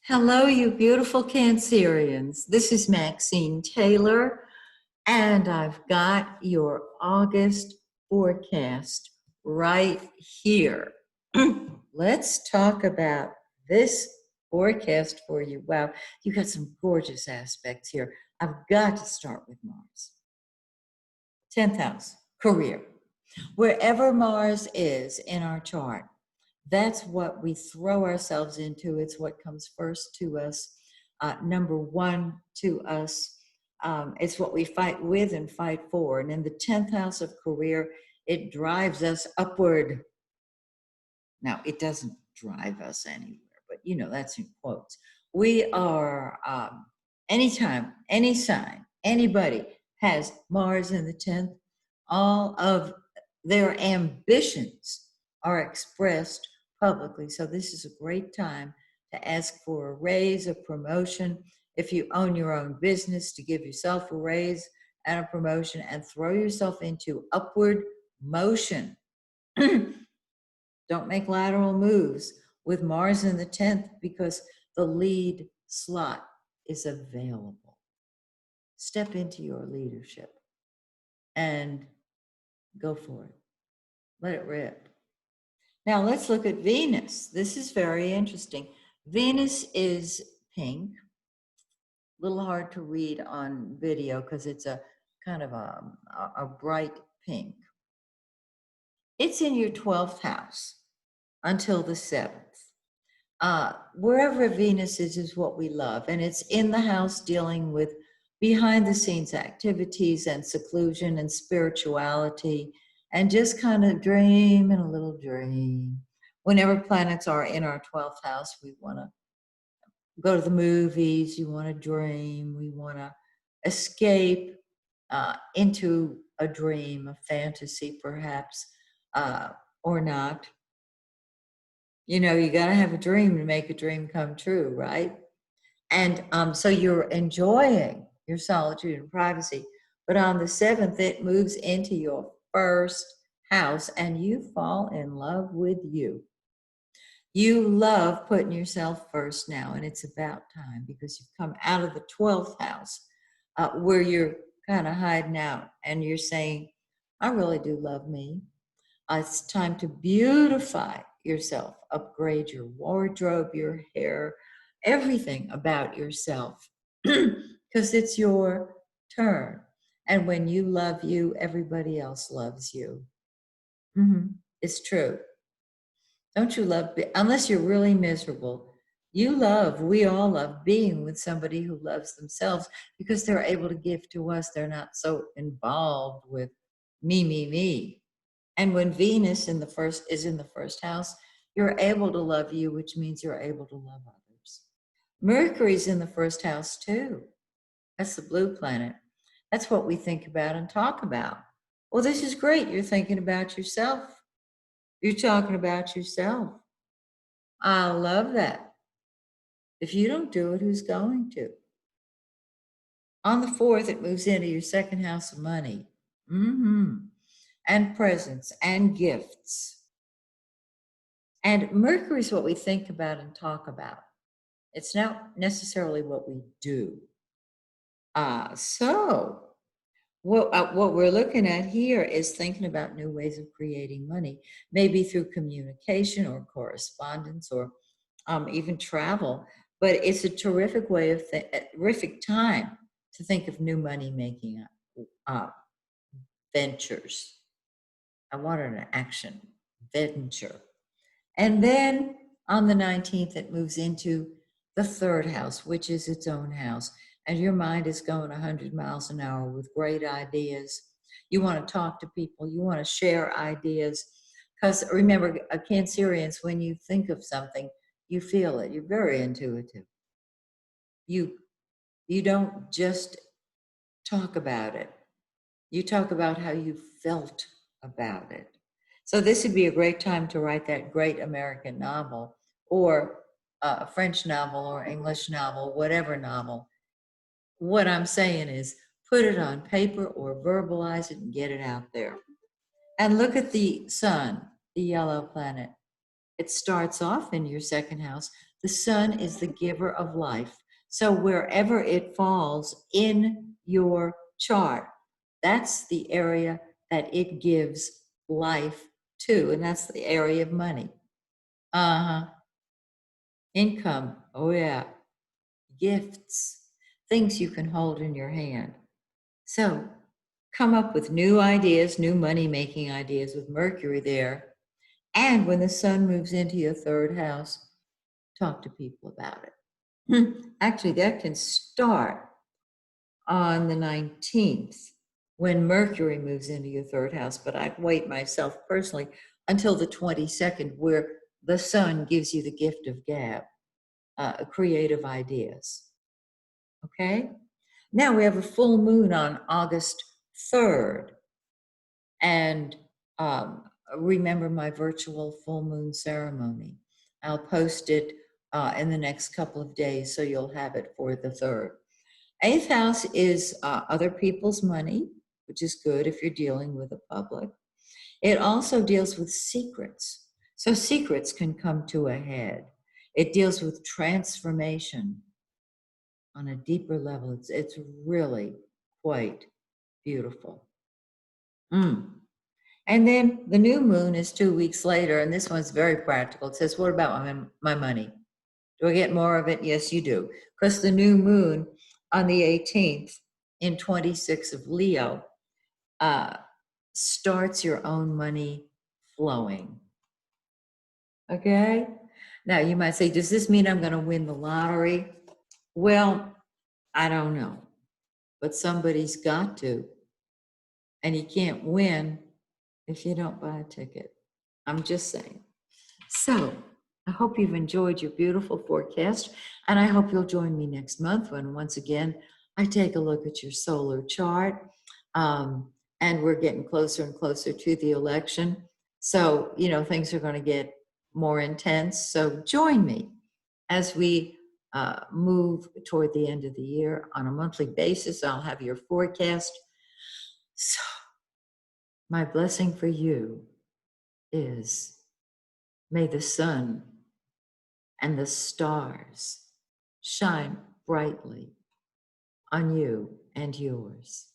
Hello, you beautiful Cancerians. This is Maxine Taylor, and I've got your August forecast right here. Let's talk about this forecast for you. Wow, you got some gorgeous aspects here. I've got to start with Mars. 10th house, career. Wherever Mars is in our chart, that's what we throw ourselves into. It's what comes first to us, number one to us. It's what we fight with and fight for. And in the 10th house of career, it drives us upward. Now, it doesn't drive us anywhere, but that's in quotes. We are, anytime, any sign, anybody has Mars in the 10th, all of their ambitions are expressed publicly. So this is a great time to ask for a raise, a promotion. If you own your own business, to give yourself a raise and a promotion and throw yourself into upward motion. Don't make lateral moves with Mars in the 10th because the lead slot is available. Step into your leadership and go for it. Let it rip. Now let's look at Venus. This is very interesting. Venus is pink. A little hard to read on video because it's a kind of a bright pink. It's in your 12th house until the 7th. Wherever Venus is what we love. And it's in the house dealing with behind the scenes activities and seclusion and spirituality and just kind of dream and a little dream. Whenever planets are in our 12th house, we want to go to the movies, you want to dream, we want to escape into a dream, a fantasy perhaps, or not. You got to have a dream to make a dream come true, right? And so you're enjoying your solitude and privacy. But on the 7th, it moves into your first house and you fall in love with you. You love putting yourself first now, and it's about time because you've come out of the 12th house where you're kind of hiding out and you're saying, I really do love me. It's time to beautify yourself, upgrade your wardrobe, your hair, everything about yourself because it's your turn. And when you love you, everybody else loves you. It's true. Don't you love, unless you're really miserable, we all love being with somebody who loves themselves because they're able to give to us. They're not so involved with me. And when Venus is in the first house, you're able to love you, which means you're able to love others. Mercury's in the first house too. That's the blue planet. That's what we think about and talk about. Well, this is great. You're thinking about yourself. You're talking about yourself. I love that. If you don't do it, who's going to? On the 4th, it moves into your second house of money. And presents and gifts. And Mercury is what we think about and talk about. It's not necessarily what we do. So what we're looking at here is thinking about new ways of creating money, maybe through communication or correspondence or even travel. But it's a terrific way of terrific time to think of new money-making ventures. I wanted an action venture. And then on the 19th, it moves into the 3rd house, which is its own house. And your mind is going 100 miles an hour with great ideas. You want to talk to people. You want to share ideas. Because remember, Cancerians, when you think of something, you feel it. You're very intuitive. You don't just talk about it. You talk about how you felt about it. So this would be a great time to write that great American novel or a French novel or English novel, whatever novel. What I'm saying is put it on paper or verbalize it and get it out there. And look at the sun, the yellow planet. It starts off in your second house. The sun is the giver of life. So wherever it falls in your chart, that's the area that it gives life to, and that's the area of money. Uh-huh. Income. Oh, yeah. Gifts, things you can hold in your hand. So come up with new ideas, new money making ideas with Mercury there. And when the sun moves into your third house, talk to people about it. Actually, that can start on the 19th when Mercury moves into your third house, but I'd wait myself personally until the 22nd, where the sun gives you the gift of gab, creative ideas. Okay? Now we have a full moon on August 3rd. And remember my virtual full moon ceremony. I'll post it in the next couple of days, so you'll have it for the 3rd. 8th house is other people's money, which is good if you're dealing with the public. It also deals with secrets. So secrets can come to a head. It deals with transformation on a deeper level. It's really quite beautiful. And then the new moon is 2 weeks later, and this one's very practical. It says, what about my money? Do I get more of it? Yes, you do. Because the new moon on the 18th in 26 of Leo starts your own money flowing. Okay? Now, you might say, does this mean I'm going to win the lottery? Well, I don't know. But somebody's got to. And you can't win if you don't buy a ticket. I'm just saying. So I hope you've enjoyed your beautiful forecast, and I hope you'll join me next month when, once again, I take a look at your solar chart. And we're getting closer and closer to the election. So, things are going to get more intense. So join me as we move toward the end of the year on a monthly basis. I'll have your forecast. So my blessing for you is, may the sun and the stars shine brightly on you and yours.